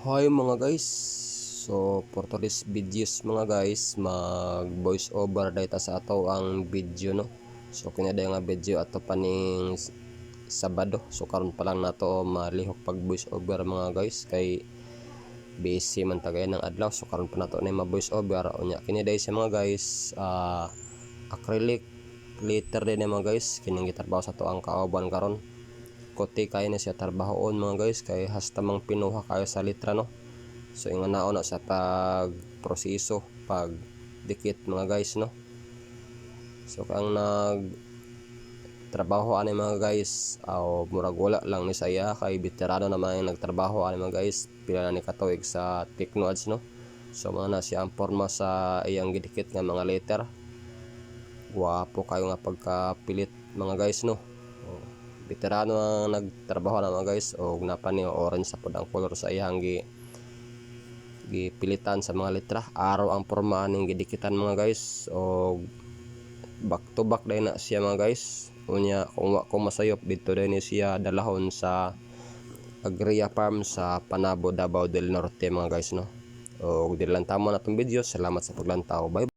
Hi mga guys, so for today's videos mga guys, mag voice over data sa ato ang video no. So kinaday nga video ato paning Sabado, so karon pa lang nato malihok pag voice over mga guys kay busy man tagay ng adlaw. So karon pa nato na ma voice over unya kinaday sa mga guys, acrylic glitter din mga guys kining gitrabaho sa to ang kauban karon. Kote kaya na siya trabahoon mga guys kay hasta mang pinuha kayo sa litra no. So yung nauna sa pag proseso pag dikit mga guys no. So kang nag trabaho ani mga guys aw murag wala lang ni saya kay veterano naman yung nagtrabaho ani mga guys pila na ni katuig sa Technoads no. So mga na siya ang porma sa iyang gidikit nga mga letter. Guwapo kayo nga pagkapilit mga guys no. Veterano ang nagtrabaho na mga guys o napani orange sa pod ang color sa iyang gipilitan sa mga letra. Araw ang porma ning gidikitan mga guys o back to back dahil na siya mga guys. Unya kung masayop dito din siya dalahon sa Agria Farm sa Panabo, Davao del Norte mga guys no. O dilantaw mo na itong video. Salamat sa paglantaw. Bye.